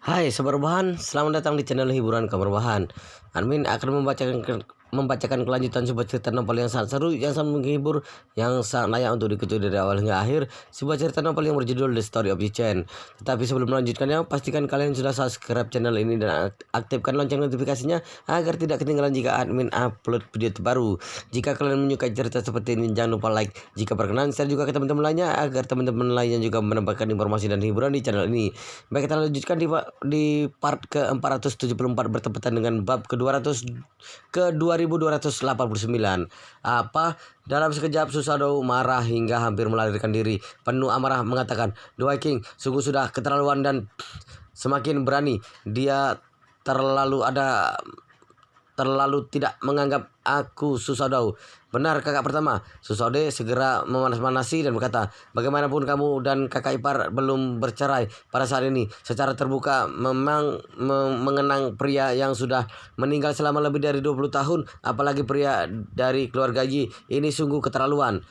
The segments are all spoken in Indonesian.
Hai Sobat Rebahan, selamat datang di channel hiburan Kabar Rebahan. Admin akan membacakan kelanjutan sebuah cerita novel yang sangat seru, yang sangat menghibur, yang sangat layak untuk diikuti dari awal hingga akhir. Sebuah cerita novel yang berjudul The Story of the Chain. Tetapi sebelum melanjutkannya, pastikan kalian sudah subscribe channel ini dan aktifkan lonceng notifikasinya agar tidak ketinggalan jika admin upload video terbaru. Jika kalian menyukai cerita seperti ini, jangan lupa like. Jika berkenan, share juga ke teman-teman lainnya agar teman-teman lainnya juga mendapatkan informasi dan hiburan di channel ini. Baik, kita lanjutkan di part ke-474 bertepatan dengan bab ke-2289. Dalam sekejap Susanoo marah hingga hampir melarikan diri. Penuh amarah mengatakan, "Duhai King, sungguh sudah keterlaluan dan semakin berani. Dia terlalu tidak menganggap aku Susanoo." "Benar kakak pertama." Susanoo segera memanas-manasi dan berkata, "Bagaimanapun kamu dan kakak ipar belum bercerai pada saat ini. Secara terbuka memang mengenang pria yang sudah meninggal selama lebih dari 20 tahun, apalagi pria dari keluarga Yi. Ini sungguh keterlaluan."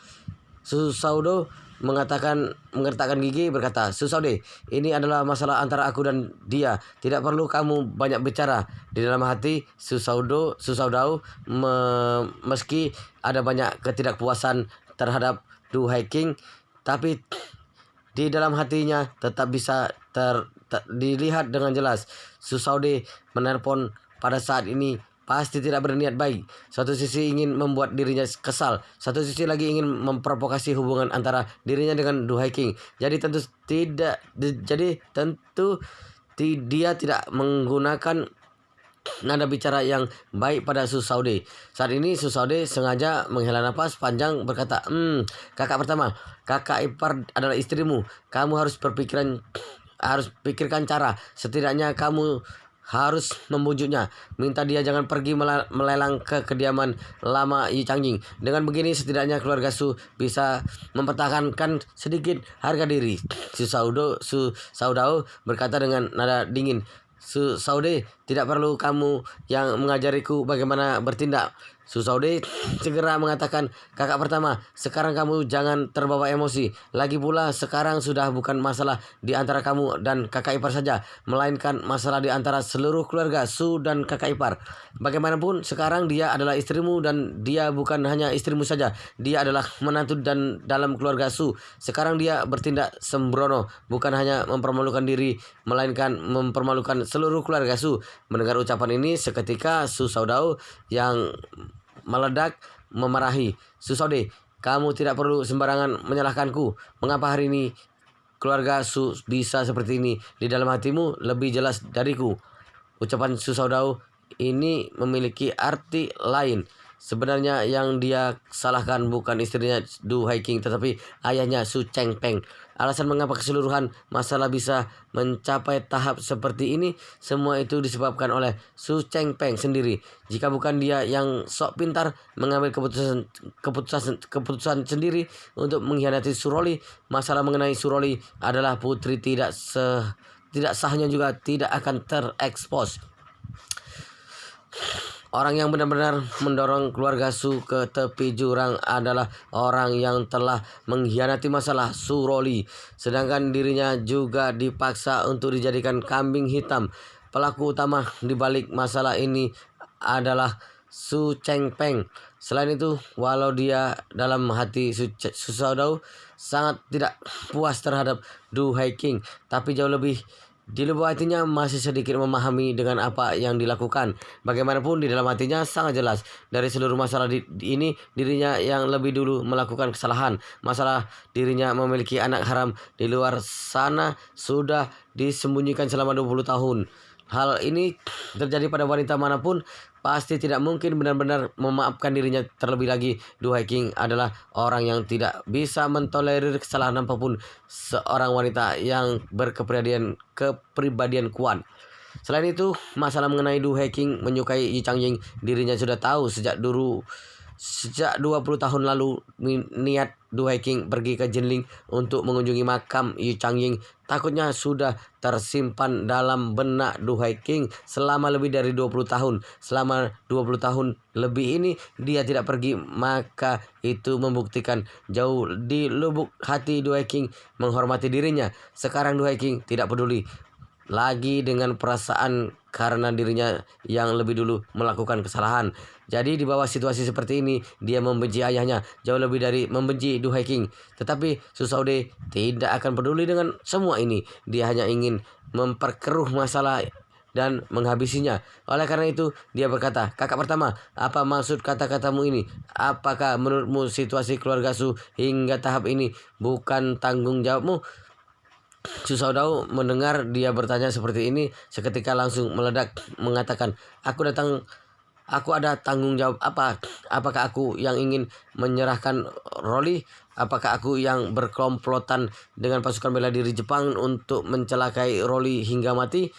Susanoo mengertakkan gigi berkata, "Susanoo, ini adalah masalah antara aku dan dia. Tidak perlu kamu banyak bicara." Di dalam hati Susanoo meski ada banyak ketidakpuasan terhadap Duhai King, tapi di dalam hatinya tetap bisa dilihat dengan jelas. Susanoo menelpon pada saat ini pasti tidak berniat baik. Satu sisi ingin membuat dirinya kesal, satu sisi lagi ingin memprovokasi hubungan antara dirinya dengan Duhai King. Tentu dia tidak menggunakan nada bicara yang baik pada Susanoo. Saat ini Susanoo sengaja menghela nafas panjang berkata, kakak pertama, kakak ipar adalah istrimu. Kamu harus pikirkan cara. Setidaknya kamu harus membujuknya, minta dia jangan pergi melelang ke kediaman lama Yi Changjing. Dengan begini setidaknya keluarga Su bisa mempertahankan sedikit harga diri." Susanoo berkata dengan nada dingin. "Susanoo, tidak perlu kamu yang mengajariku bagaimana bertindak." Susanoo segera mengatakan, "Kakak pertama, sekarang kamu jangan terbawa emosi. Lagi pula sekarang sudah bukan masalah di antara kamu dan kakak ipar saja, melainkan masalah di antara seluruh keluarga Su dan kakak ipar. Bagaimanapun sekarang dia adalah istrimu dan dia bukan hanya istrimu saja. Dia adalah menantu dan dalam keluarga Su. Sekarang dia bertindak sembrono, bukan hanya mempermalukan diri, melainkan mempermalukan seluruh keluarga Su." Mendengar ucapan ini, seketika Susanoo yang meledak memarahi, "Susanoo, kamu tidak perlu sembarangan menyalahkanku. Mengapa hari ini keluarga Su bisa seperti ini? Di dalam hatimu lebih jelas dariku." Ucapan Susanoo ini memiliki arti lain. Sebenarnya yang dia salahkan bukan istrinya Duhai King, tetapi ayahnya Su Chengpeng. Alasan mengapa keseluruhan masalah bisa mencapai tahap seperti ini, semua itu disebabkan oleh Su Chengpeng sendiri. Jika bukan dia yang sok pintar mengambil keputusan sendiri untuk mengkhianati Suroli, masalah mengenai Suroli adalah putri tidak sahnya juga tidak akan terekspos. Orang yang benar-benar mendorong keluarga Su ke tepi jurang adalah orang yang telah mengkhianati masalah Suroli, sedangkan dirinya juga dipaksa untuk dijadikan kambing hitam. Pelaku utama di balik masalah ini adalah Su Chengpeng. Selain itu, walau dia dalam hati Susanoo sangat tidak puas terhadap Duhai King, tapi jauh lebih di lubuk hatinya masih sedikit memahami dengan apa yang dilakukan. Bagaimanapun di dalam hatinya sangat jelas, dari seluruh masalah ini dirinya yang lebih dulu melakukan kesalahan. Masalah dirinya memiliki anak haram di luar sana sudah disembunyikan selama 20 tahun. Hal ini terjadi pada wanita manapun, pasti tidak mungkin benar-benar memaafkan dirinya. Terlebih lagi, Duhai King adalah orang yang tidak bisa mentolerir kesalahan apapun seorang wanita yang berkepribadian kuat. Selain itu, masalah mengenai Duhai King menyukai Yi Changjing, dirinya sudah tahu sejak 20 tahun lalu. Niat Duhai King pergi ke Jinling untuk mengunjungi makam Yi Changjing takutnya sudah tersimpan dalam benak Duhai King selama lebih dari 20 tahun. Selama 20 tahun lebih ini dia tidak pergi, maka itu membuktikan jauh di lubuk hati Duhai King menghormati dirinya. Sekarang Duhai King tidak peduli lagi dengan perasaan karena dirinya yang lebih dulu melakukan kesalahan. Jadi di bawah situasi seperti ini, dia membenci ayahnya jauh lebih dari membenci Du Haking. Tetapi Susaude tidak akan peduli dengan semua ini. Dia hanya ingin memperkeruh masalah dan menghabisinya. Oleh karena itu, dia berkata, "Kakak pertama, apa maksud kata-katamu ini? Apakah menurutmu situasi keluarga Su hingga tahap ini bukan tanggung jawabmu?" Susaudau mendengar dia bertanya seperti ini, seketika langsung meledak mengatakan, Aku ada tanggung jawab apa? Apakah aku yang ingin menyerahkan Rolly? Apakah aku yang berkomplotan dengan pasukan bela diri Jepang untuk mencelakai Rolly hingga mati?"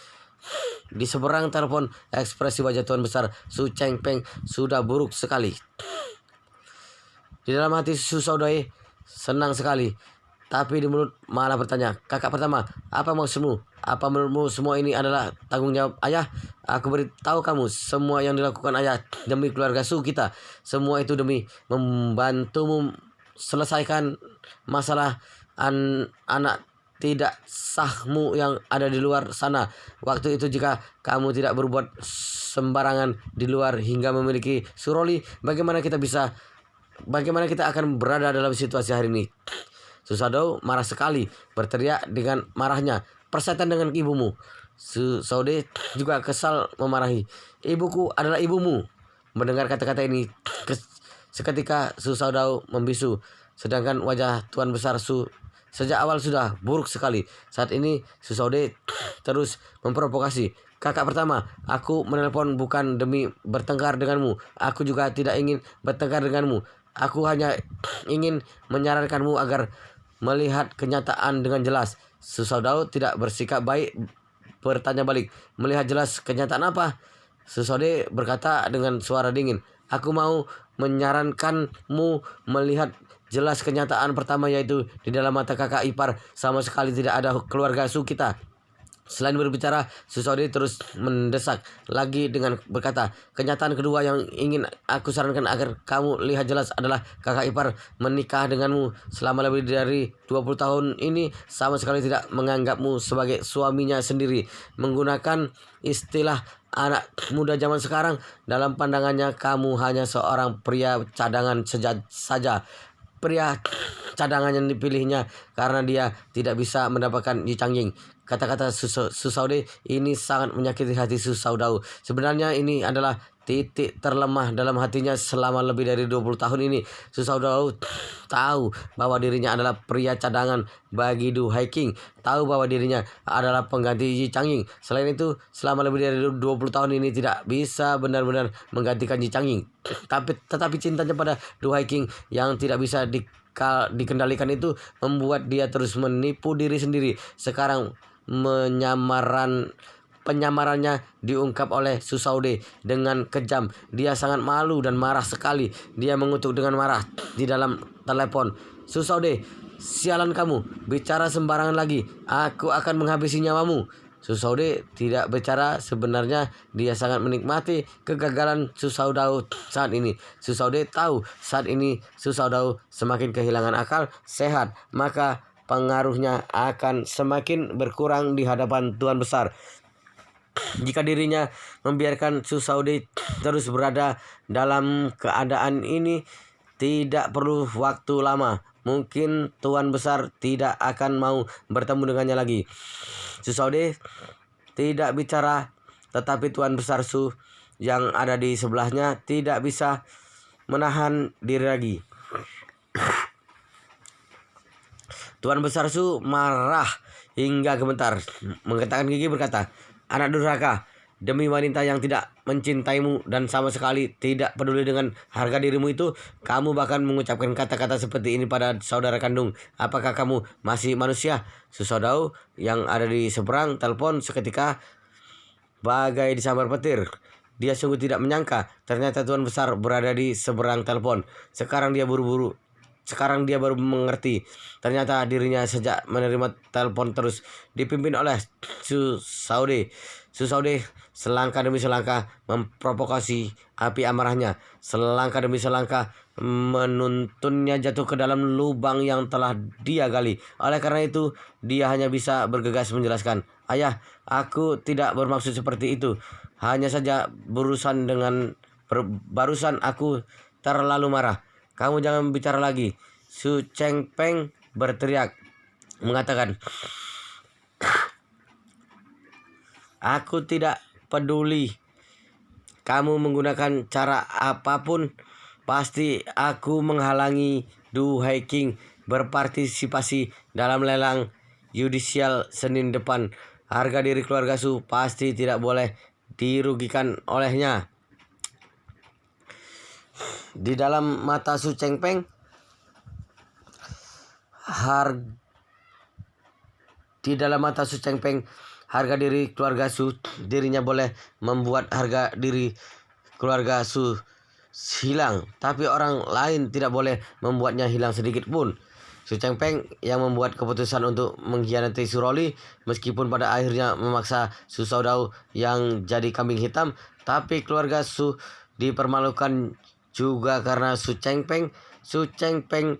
Di seberang telepon, ekspresi wajah Tuan Besar Su Chengpeng sudah buruk sekali. Di dalam hati Su Saudai senang sekali, tapi di mulut malah bertanya, "Kakak pertama, apa maksudmu? Apa menurutmu semua ini adalah tanggung jawab ayah? Aku beritahu kamu, semua yang dilakukan ayah demi keluarga Su kita. Semua itu demi membantumu selesaikan masalah anak tidak sahmu yang ada di luar sana. Waktu itu jika kamu tidak berbuat sembarangan di luar hingga memiliki Suroli, bagaimana kita akan berada dalam situasi hari ini?" Susadau marah sekali, berteriak dengan marahnya, "Persetan dengan ibumu." Saude juga kesal memarahi, "Ibuku adalah ibumu." Mendengar kata-kata ini, seketika Susadau membisu, sedangkan wajah Tuan Besar Su sejak awal sudah buruk sekali. Saat ini Susaude terus memprovokasi, "Kakak pertama, aku menelpon bukan demi bertengkar denganmu. Aku juga tidak ingin bertengkar denganmu. Aku hanya ingin menyarankanmu agar melihat kenyataan dengan jelas." Susaudau tidak bersikap baik, bertanya balik, "Melihat jelas kenyataan apa?" Susaude berkata dengan suara dingin, "Aku mau menyarankanmu melihat jelas kenyataan pertama, yaitu di dalam mata kakak ipar sama sekali tidak ada keluarga Su kita." Selain berbicara, Susaude terus mendesak lagi dengan berkata, "Kenyataan kedua yang ingin aku sarankan agar kamu lihat jelas adalah kakak ipar menikah denganmu selama lebih dari 20 tahun ini sama sekali tidak menganggapmu sebagai suaminya sendiri. Menggunakan istilah anak muda zaman sekarang, dalam pandangannya kamu hanya seorang pria cadangan saja. Pria cadangan yang dipilihnya karena dia tidak bisa mendapatkan Yi Changying." Kata-kata Susaude ini sangat menyakiti hati Susaudau. Sebenarnya ini adalah titik terlemah dalam hatinya selama lebih dari 20 tahun ini. Susaudau tahu bahwa dirinya adalah pria cadangan bagi Du Haking, tahu bahwa dirinya adalah pengganti Yi Changying. Selain itu, selama lebih dari 20 tahun ini tidak bisa benar-benar menggantikan Yi Changying. Tetapi cintanya pada Du Haking yang tidak bisa dikendalikan itu membuat dia terus menipu diri sendiri. Sekarang penyamarannya diungkap oleh Susaude dengan kejam. Dia sangat malu dan marah sekali. Dia mengutuk dengan marah di dalam telepon, "Susaude, sialan kamu, bicara sembarangan lagi. Aku akan menghabisi nyawamu." Susaude tidak bicara, sebenarnya dia sangat menikmati kegagalan Susaudau saat ini. Susaude tahu saat ini Susaudau semakin kehilangan akal sehat, maka pengaruhnya akan semakin berkurang di hadapan Tuan Besar. Jika dirinya membiarkan Susaude terus berada dalam keadaan ini, tidak perlu waktu lama, mungkin Tuan Besar tidak akan mau bertemu dengannya lagi. Susaude tidak bicara, tetapi Tuan Besar Su yang ada di sebelahnya tidak bisa menahan diri lagi. Tuan Besar Su marah hingga gemetar, menggetarkan gigi berkata, "Anak durhaka, demi wanita yang tidak mencintaimu dan sama sekali tidak peduli dengan harga dirimu itu, kamu bahkan mengucapkan kata-kata seperti ini pada saudara kandung. Apakah kamu masih manusia?" Susaudau yang ada di seberang telepon seketika bagai disambar petir. Dia sungguh tidak menyangka ternyata Tuan Besar berada di seberang telepon. Sekarang dia baru mengerti. Ternyata dirinya sejak menerima telepon terus dipimpin oleh Susaude. Susaude selangkah demi selangkah memprovokasi api amarahnya. Selangkah demi selangkah menuntunnya jatuh ke dalam lubang yang telah dia gali. Oleh karena itu, dia hanya bisa bergegas menjelaskan, Ayah, aku tidak bermaksud seperti itu. Hanya saja barusan aku terlalu marah. Kamu jangan bicara lagi. Su Cheng Peng berteriak, mengatakan, aku tidak peduli kamu menggunakan cara apapun. Pasti aku menghalangi Du Haiking berpartisipasi dalam lelang yudisial Senin depan. Harga diri keluarga Su pasti tidak boleh dirugikan olehnya. Di dalam mata Su Cheng Peng, harga diri keluarga Su, dirinya boleh membuat harga diri keluarga Su hilang, tapi orang lain tidak boleh membuatnya hilang sedikit pun. Su Cheng Peng yang membuat keputusan untuk mengkhianati Suroli, meskipun pada akhirnya memaksa Su Shaodao yang jadi kambing hitam, tapi keluarga Su dipermalukan juga karena Su Cheng Peng. Su Cheng Peng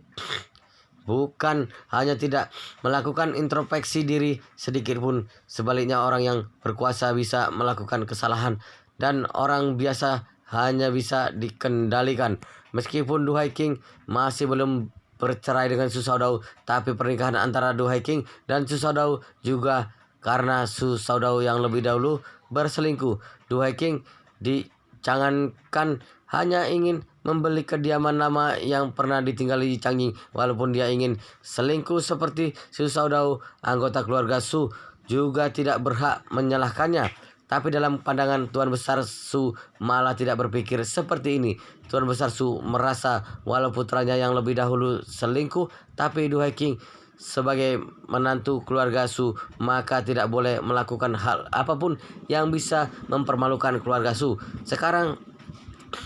bukan hanya tidak melakukan introspeksi diri sedikit pun, sebaliknya orang yang berkuasa bisa melakukan kesalahan dan orang biasa hanya bisa dikendalikan. Meskipun Du Haiking masih belum bercerai dengan Su Shaodao, tapi pernikahan antara Du Haiking dan Su Shaodao juga karena Su Shaodao yang lebih dahulu berselingkuh. Du Haiking jangankan hanya ingin membeli kediaman lama yang pernah ditinggali Changying, walaupun dia ingin selingkuh seperti Su Shaodao, anggota keluarga Su juga tidak berhak menyalahkannya. Tapi dalam pandangan Tuan Besar Su malah tidak berpikir seperti ini. Tuan Besar Su merasa walau putranya yang lebih dahulu selingkuh, tapi Du Haiking sebagai menantu keluarga Su maka tidak boleh melakukan hal apapun yang bisa mempermalukan keluarga Su. Sekarang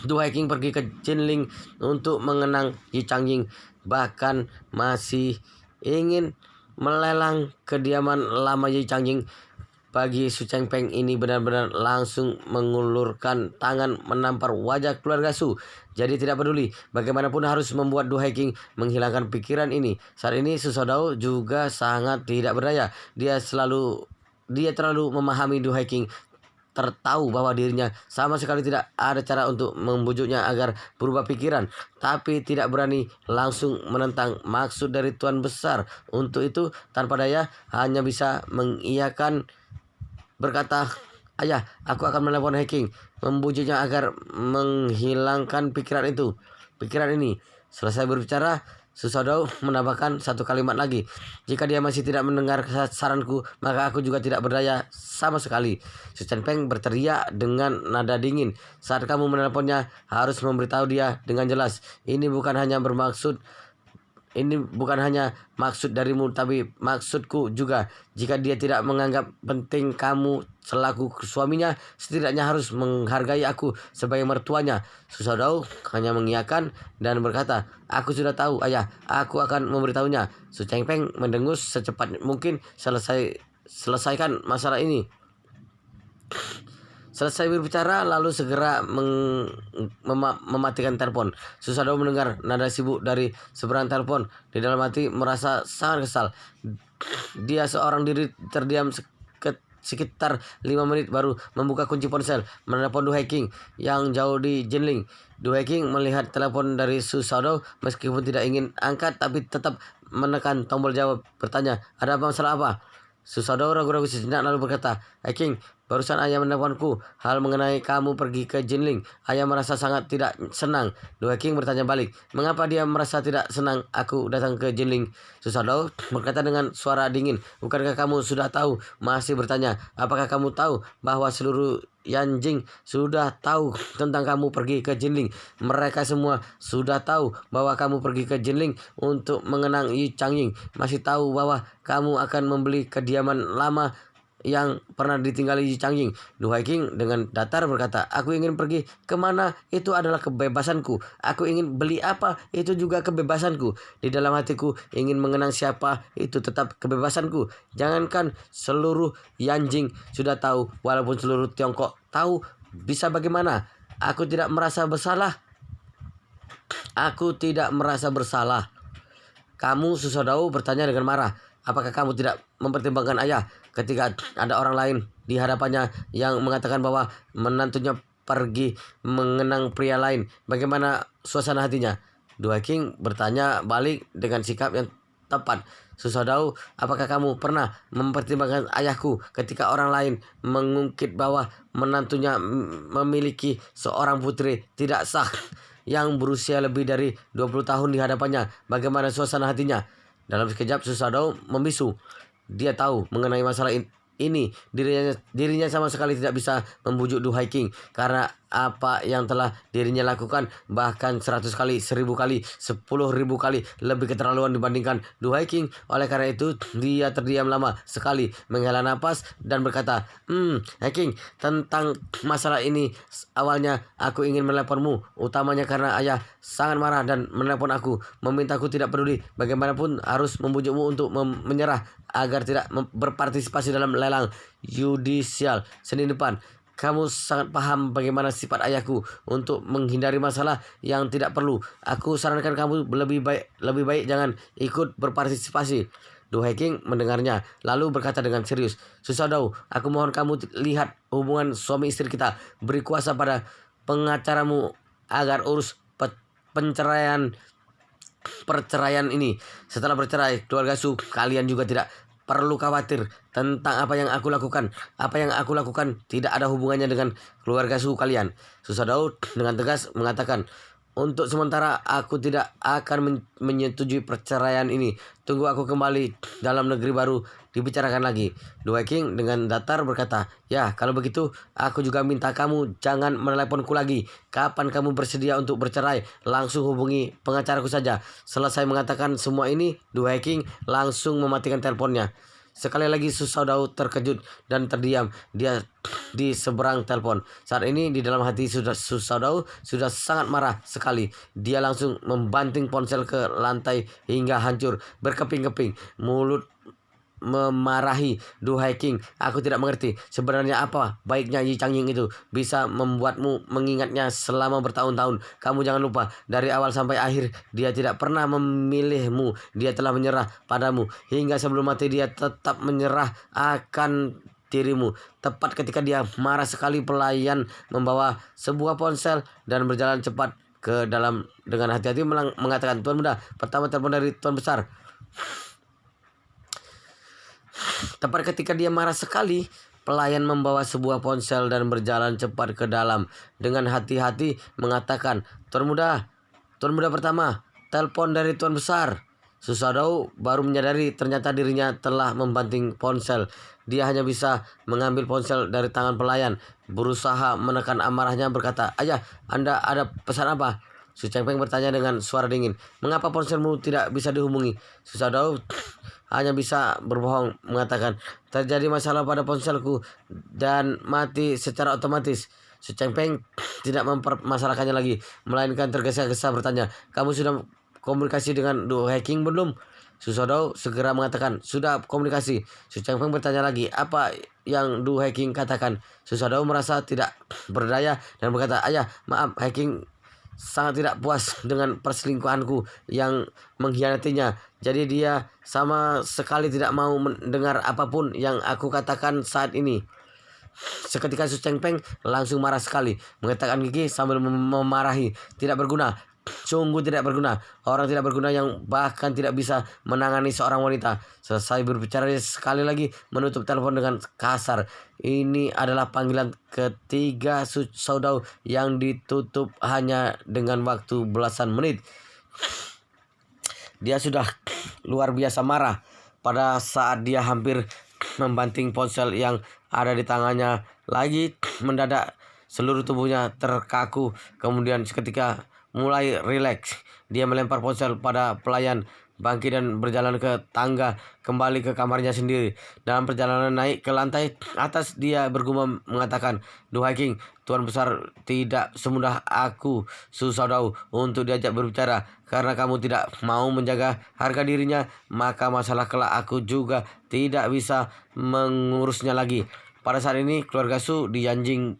Du Haiking pergi ke Jinling untuk mengenang Yi Changying, bahkan masih ingin melelang kediaman lama Yi Changying. Bagi Su Cheng Peng ini benar-benar langsung mengulurkan tangan menampar wajah keluarga Su. Jadi tidak peduli bagaimanapun harus membuat Du Haiking menghilangkan pikiran ini. Saat ini Su Shaodao juga sangat tidak berdaya. Dia terlalu memahami Du Haiking, tertahu bahwa dirinya sama sekali tidak ada cara untuk membujuknya agar berubah pikiran, tapi tidak berani langsung menentang maksud dari Tuan Besar. Untuk itu tanpa daya hanya bisa mengiyakan, berkata, ayah, aku akan menelepon Haiking, membujuknya agar menghilangkan pikiran ini. Selesai berbicara, Su Shaodao menambahkan satu kalimat lagi, jika dia masih tidak mendengar saranku, maka aku juga tidak berdaya sama sekali. Su Cheng Peng berteriak dengan nada dingin, saat kamu menelponnya harus memberitahu dia dengan jelas. Ini bukan hanya maksud darimu, tapi maksudku juga. Jika dia tidak menganggap penting kamu selaku suaminya, setidaknya harus menghargai aku sebagai mertuanya. Su Shaodao hanya mengiyakan dan berkata, aku sudah tahu, ayah. Aku akan memberitahunya. Su Cheng Peng mendengus secepat mungkin selesaikan masalah ini. Selesai berbicara lalu segera mematikan telepon. Su Shaodao mendengar nada sibuk dari seberang telepon. Di dalam hati merasa sangat kesal. Dia seorang diri terdiam sekitar 5 menit baru membuka kunci ponsel, menelepon Du Haiking yang jauh di Jinling. Du Haiking melihat telepon dari Su Shaodao, meskipun tidak ingin angkat tapi tetap menekan tombol jawab, bertanya, ada masalah apa? Su Shaodao ragu-ragu sejenak lalu berkata, Haiking, barusan ayah menelponku hal mengenai kamu pergi ke Jinling. Ayah merasa sangat tidak senang. Du Haiking bertanya balik, mengapa dia merasa tidak senang aku datang ke Jinling? Su Shaodao berkata dengan suara dingin, bukankah kamu sudah tahu? Masih bertanya, apakah kamu tahu bahwa seluruh Yanjing sudah tahu tentang kamu pergi ke Jinling? Mereka semua sudah tahu bahwa kamu pergi ke Jinling untuk mengenang Yi Changying. Masih tahu bahwa kamu akan membeli kediaman lama yang pernah ditinggali Yi Changying. Du Haiking dengan datar berkata, aku ingin pergi kemana itu adalah kebebasanku. Aku ingin beli apa itu juga kebebasanku. Di dalam hatiku ingin mengenang siapa itu tetap kebebasanku. Jangankan seluruh Yanjing sudah tahu, walaupun seluruh Tiongkok tahu, bisa bagaimana? Aku tidak merasa bersalah. Aku tidak merasa bersalah. Kamu, Su Shaodao bertanya dengan marah. apakah kamu tidak mempertimbangkan ayah ketika ada orang lain di hadapannya yang mengatakan bahwa menantunya pergi mengenang pria lain? Bagaimana suasana hatinya? Duhai King bertanya balik dengan sikap yang tepat. Susadau, apakah kamu pernah mempertimbangkan ayahku ketika orang lain mengungkit bahwa menantunya memiliki seorang putri tidak sah yang berusia lebih dari 20 tahun di hadapannya? Bagaimana suasana hatinya? Dalam sekejap Susadau membisu. Dia tahu mengenai masalah ini dirinya sama sekali tidak bisa membujuk Duhai King karena apa yang telah dirinya lakukan bahkan 100 kali, 1000 kali, 10.000 kali lebih keterlaluan dibandingkan Duhai King. Oleh karena itu dia terdiam lama sekali, menghela napas dan berkata, Hai King, tentang masalah ini awalnya aku ingin meneleponmu utamanya karena ayah sangat marah dan menelepon aku memintaku tidak peduli bagaimanapun harus membujukmu untuk menyerah agar tidak berpartisipasi dalam lelang yudisial Senin depan. Kamu sangat paham bagaimana sifat ayahku untuk menghindari masalah yang tidak perlu. Aku sarankan kamu lebih baik jangan ikut berpartisipasi. Duhai King mendengarnya lalu berkata dengan serius, Susadau, aku mohon kamu lihat hubungan suami istri kita. Beri kuasa pada pengacaramu agar urus perceraian ini. Setelah bercerai, keluarga Su, kalian juga tidak perlu khawatir tentang apa yang aku lakukan. Apa yang aku lakukan tidak ada hubungannya dengan keluarga Su kalian. Susadau dengan tegas mengatakan, untuk sementara aku tidak akan menyetujui perceraian ini. Tunggu aku kembali dalam negeri baru dibicarakan lagi. Duhai King dengan datar berkata, ya kalau begitu aku juga minta kamu jangan meneleponku lagi. Kapan kamu bersedia untuk bercerai, langsung hubungi pengacaraku saja. Selesai mengatakan semua ini, Duhai King langsung mematikan teleponnya. Sekali lagi Susadau terkejut dan terdiam. Dia di seberang telepon. Saat ini di dalam hati Susadau sudah sangat marah sekali. Dia langsung membanting ponsel ke lantai hingga hancur berkeping-keping. Mulut memarahi, Duhai King, aku tidak mengerti sebenarnya apa baiknya Yi Changying itu bisa membuatmu mengingatnya selama bertahun-tahun. Kamu jangan lupa dari awal sampai akhir dia tidak pernah memilihmu. Dia telah menyerah padamu hingga sebelum mati. Dia tetap menyerah akan dirimu. Tepat ketika dia marah sekali, pelayan membawa sebuah ponsel dan berjalan cepat ke dalam dengan hati-hati mengatakan, Tuan Muda, pertama telepon dari Tuan Besar. Tepat ketika dia marah sekali, pelayan membawa sebuah ponsel dan berjalan cepat ke dalam dengan hati-hati mengatakan, Tuan Muda pertama, telepon dari Tuan Besar. Susadau baru menyadari ternyata dirinya telah membanting ponsel. Dia hanya bisa mengambil ponsel dari tangan pelayan, berusaha menekan amarahnya berkata, Ayah, Anda ada pesan apa? Su Chengpeng bertanya dengan suara dingin. Mengapa ponselmu tidak bisa dihubungi? Susadau hanya bisa berbohong mengatakan, terjadi masalah pada ponselku dan mati secara otomatis. Su Chengpeng tidak mempermasalahkannya lagi, melainkan tergesa-gesa bertanya, kamu sudah komunikasi dengan Duhai King belum? Susadau segera mengatakan, sudah komunikasi. Su Chengpeng bertanya lagi, apa yang Duhai King katakan? Susadau merasa tidak berdaya dan berkata, ayah, maaf, Hai King sangat tidak puas dengan perselingkuhanku yang mengkhianatinya. Jadi dia sama sekali tidak mau mendengar apapun yang aku katakan saat ini. Seketika Su Chengpeng langsung marah sekali, mengatakan gigi sambil memarahi, tidak berguna. Sungguh tidak berguna. Orang tidak berguna yang bahkan tidak bisa menangani seorang wanita. Selesai berbicara sekali lagi menutup telepon dengan kasar. Ini adalah panggilan ketiga Susadau yang ditutup hanya dengan waktu belasan menit. Dia sudah luar biasa marah pada saat dia hampir membanting ponsel yang ada di tangannya. Lagi mendadak seluruh tubuhnya terkaku. Kemudian seketika mulai rileks. Dia melempar ponsel pada pelayan, bangkit dan berjalan ke tangga, kembali ke kamarnya sendiri. Dalam perjalanan naik ke lantai atas, dia bergumam mengatakan, Duhai King, Tuan Besar tidak semudah aku Susadau untuk diajak berbicara. Karena kamu tidak mau menjaga harga dirinya, maka masalah kelak aku juga tidak bisa mengurusnya lagi. Pada saat ini keluarga Su di Yanjing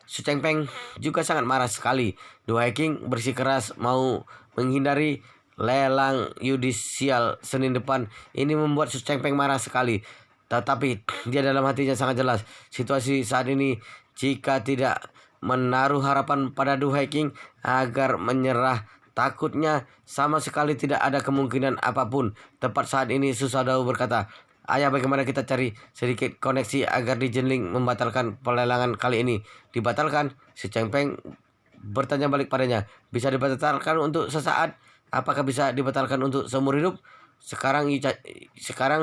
Su Chengpeng juga sangat marah sekali. Duhai King bersikeras mau menghindari lelang yudisial Senin depan ini membuat Su Chengpeng marah sekali. Tetapi dia dalam hatinya sangat jelas situasi saat ini jika tidak menaruh harapan pada Du Haiking agar menyerah. Takutnya sama sekali tidak ada kemungkinan apapun. Tepat saat ini Su Shaodao berkata, "Ayah, bagaimana kita cari sedikit koneksi agar di Jinling membatalkan pelelangan kali ini?" "Dibatalkan?" Si Chengpeng bertanya balik padanya. "Bisa dibatalkan untuk sesaat? Apakah bisa dibatalkan untuk seumur hidup?" Sekarang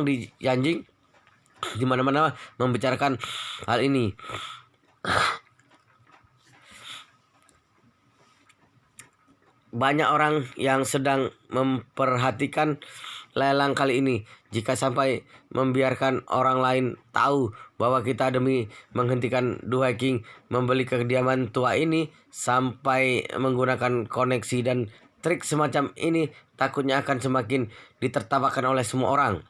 di Yanjing di mana-mana membicarakan hal ini. Banyak orang yang sedang memperhatikan lelang kali ini. Jika sampai membiarkan orang lain tahu bahwa kita demi menghentikan Du Haiking membeli kediaman tua ini sampai menggunakan koneksi dan trik semacam ini, takutnya akan semakin ditertawakan oleh semua orang.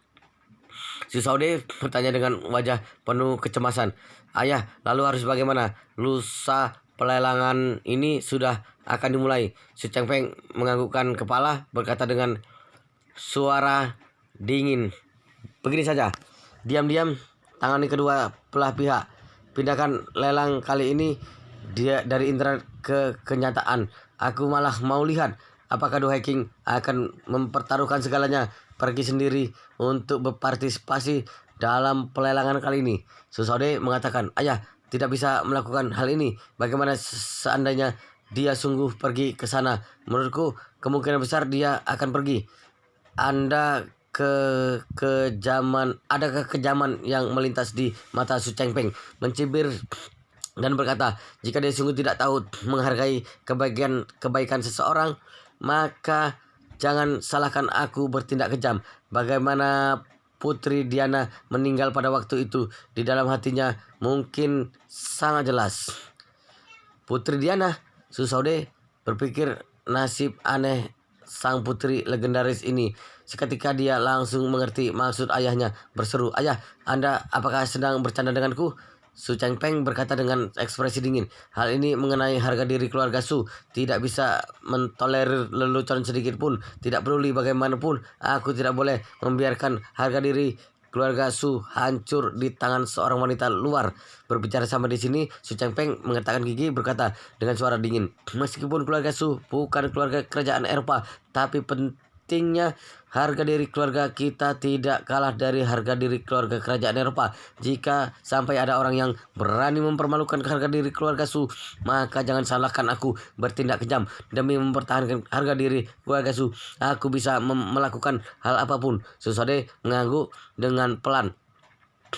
Si Saude bertanya dengan wajah penuh kecemasan. "Ayah, lalu harus bagaimana? Lusa pelelangan ini sudah akan dimulai." Si Chengpeng menganggukkan kepala berkata dengan suara dingin, "Begini saja, diam-diam tangani kedua belah pihak. Pindahkan lelang kali ini dia dari internet ke kenyataan. Aku malah mau lihat apakah Du Haiking akan mempertaruhkan segalanya pergi sendiri untuk berpartisipasi dalam pelelangan kali ini." Su Shaodai mengatakan, "Ayah tidak bisa melakukan hal ini. Bagaimana seandainya dia sungguh pergi ke sana? Menurutku kemungkinan besar dia akan pergi. Ada kekejaman yang melintas di mata Su Chengpeng mencibir dan berkata, jika dia sungguh tidak tahu menghargai kebaikan seseorang, maka jangan salahkan aku bertindak kejam. Bagaimana Putri Diana meninggal pada waktu itu, di dalam hatinya mungkin sangat jelas. Putri Diana, Su Shaodai berpikir nasib aneh sang putri legendaris ini. Seketika dia langsung mengerti maksud ayahnya, berseru, "Ayah, Anda apakah sedang bercanda denganku?" Su Chengpeng berkata dengan ekspresi dingin, "Hal ini mengenai harga diri keluarga Su. Tidak bisa mentolerir lelucon sedikit pun. Tidak peduli bagaimanapun, aku tidak boleh membiarkan harga diri keluarga Su hancur di tangan seorang wanita luar." Berbicara sama di sini, Su Chengpeng mengetakkan gigi berkata dengan suara dingin, "Meskipun keluarga Su bukan keluarga kerajaan Eropa, tapi pentingnya harga diri keluarga kita tidak kalah dari harga diri keluarga kerajaan Eropa. Jika sampai ada orang yang berani mempermalukan harga diri keluarga Su, maka jangan salahkan aku bertindak kejam demi mempertahankan harga diri keluarga Su. Aku bisa melakukan hal apapun." Su Shaodai mengangguk dengan pelan.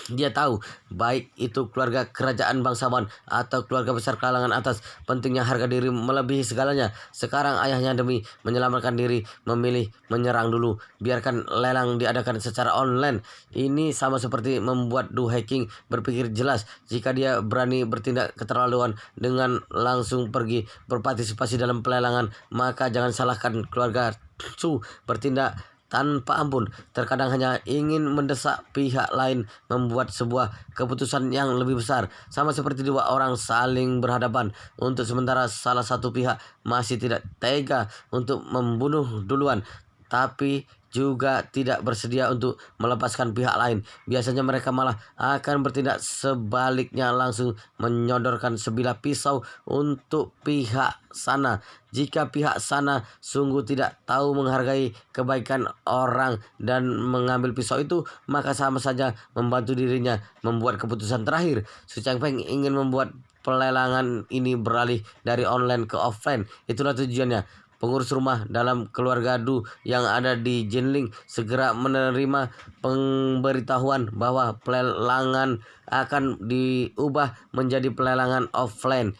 Dia tahu, baik itu keluarga kerajaan bangsawan atau keluarga besar kalangan atas, pentingnya harga diri melebihi segalanya. Sekarang ayahnya demi menyelamatkan diri memilih menyerang dulu. Biarkan lelang diadakan secara online. Ini sama seperti membuat Du Haiking berpikir jelas. Jika dia berani bertindak keterlaluan dengan langsung pergi berpartisipasi dalam pelelangan, maka jangan salahkan keluarga Su bertindak tanpa ampun. Terkadang hanya ingin mendesak pihak lain membuat sebuah keputusan yang lebih besar. Sama seperti dua orang saling berhadapan. Untuk sementara salah satu pihak masih tidak tega untuk membunuh duluan, tapi juga tidak bersedia untuk melepaskan pihak lain. Biasanya mereka malah akan bertindak sebaliknya, langsung menyodorkan sebilah pisau untuk pihak sana. Jika pihak sana sungguh tidak tahu menghargai kebaikan orang dan mengambil pisau itu, maka sama saja membantu dirinya membuat keputusan terakhir. Su Chengpeng ingin membuat pelelangan ini beralih dari online ke offline. Itulah tujuannya. Pengurus rumah dalam keluarga Du yang ada di Jinling segera menerima pemberitahuan bahwa pelelangan akan diubah menjadi pelelangan offline.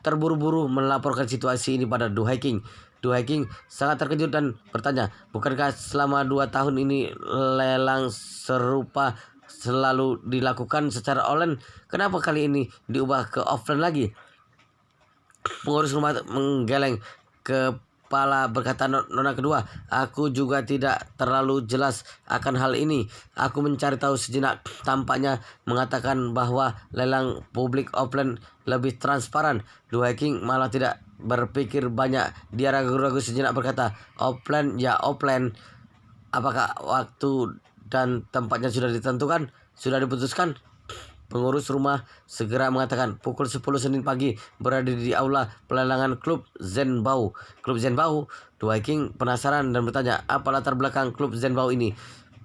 Terburu-buru melaporkan situasi ini pada Du Haiking. Du Haiking sangat terkejut dan bertanya, bukankah selama 2 tahun ini lelang serupa selalu dilakukan secara online? Kenapa kali ini diubah ke offline lagi? Pengurus rumah menggeleng kepala berkata, "Nona kedua, aku juga tidak terlalu jelas akan hal ini. Aku mencari tahu sejenak. Tampaknya mengatakan bahwa lelang publik offline lebih transparan." Du Haiking malah tidak berpikir banyak. Dia ragu-ragu sejenak berkata, offline ya offline. Apakah waktu dan tempatnya sudah ditentukan? Sudah diputuskan? Pengurus rumah segera mengatakan pukul 10 Senin pagi berada di aula pelelangan klub Zenbao. Klub Zenbao, The Viking penasaran dan bertanya apa latar belakang klub Zenbao ini.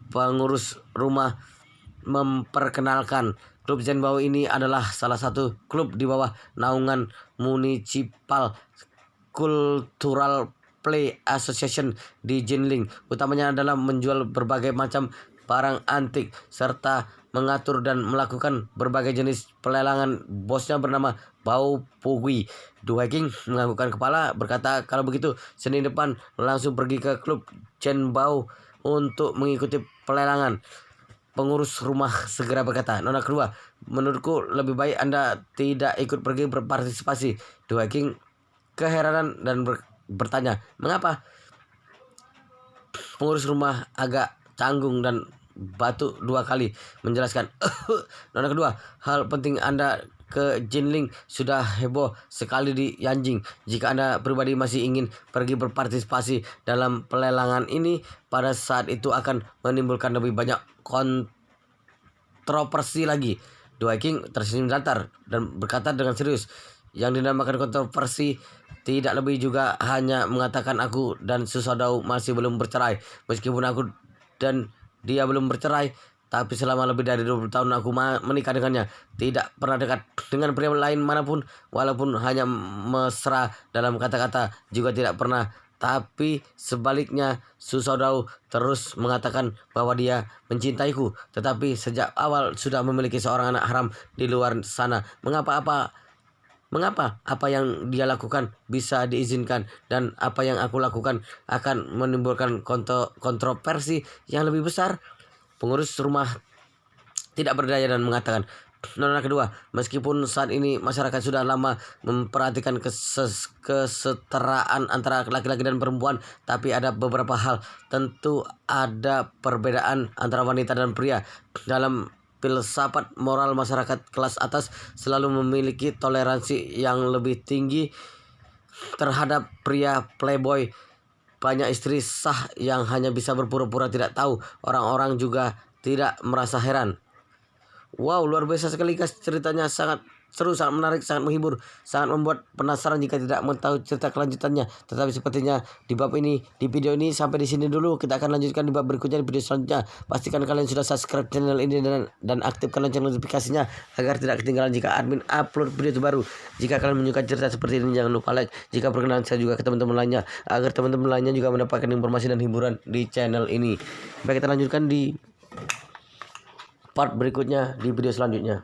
Pengurus rumah memperkenalkan klub Zenbao ini adalah salah satu klub di bawah naungan Municipal Cultural Play Association di Jinling. Utamanya adalah menjual berbagai macam barang antik serta mengatur dan melakukan berbagai jenis pelelangan. Bosnya bernama Bao Pugui. The Viking menganggukkan kepala berkata kalau begitu Senin depan langsung pergi ke klub Zenbao untuk mengikuti pelelangan. Pengurus rumah segera berkata, nona kedua, menurutku lebih baik Anda tidak ikut pergi berpartisipasi. The Viking keheranan dan bertanya, mengapa? Pengurus rumah agak canggung dan batuk 2 kali menjelaskan, nona kedua, hal penting Anda ke Jinling sudah heboh sekali di Yanjing. Jika Anda pribadi masih ingin pergi berpartisipasi dalam pelelangan ini, pada saat itu akan menimbulkan lebih banyak kontroversi lagi. The Viking tersenyum datar dan berkata dengan serius, yang dinamakan kontroversi tidak lebih juga hanya mengatakan aku dan Susadau masih belum bercerai. Meskipun aku dan dia belum bercerai, tapi selama lebih dari 20 tahun aku menikah dengannya. Tidak pernah dekat dengan pria lain manapun, walaupun hanya mesra dalam kata-kata juga tidak pernah. Tapi sebaliknya Susadau terus mengatakan bahwa dia mencintaiku, tetapi sejak awal sudah memiliki seorang anak haram di luar sana. Mengapa apa yang dia lakukan bisa diizinkan dan apa yang aku lakukan akan menimbulkan kontroversi yang lebih besar? Pengurus rumah tidak berdaya dan mengatakan, nona kedua, meskipun saat ini masyarakat sudah lama memperhatikan kesetaraan antara laki-laki dan perempuan, tapi ada beberapa hal. Tentu ada perbedaan antara wanita dan pria. Dalam filsafat moral masyarakat kelas atas selalu memiliki toleransi yang lebih tinggi terhadap pria playboy. Banyak istri sah yang hanya bisa berpura-pura tidak tahu. Orang-orang juga tidak merasa heran. Wow, luar biasa sekali guys, ceritanya sangat seru, sangat menarik, sangat menghibur, sangat membuat penasaran jika tidak mengetahui cerita kelanjutannya. Tetapi sepertinya di bab ini, di video ini sampai di sini dulu. Kita akan lanjutkan di bab berikutnya di video selanjutnya. Pastikan kalian sudah subscribe channel ini dan aktifkan lonceng notifikasinya agar tidak ketinggalan jika admin upload video terbaru. Jika kalian menyukai cerita seperti ini, jangan lupa like. Jika berkenan saya juga ke teman-teman lainnya agar teman-teman lainnya juga mendapatkan informasi dan hiburan di channel ini. Baik, kita lanjutkan di part berikutnya di video selanjutnya.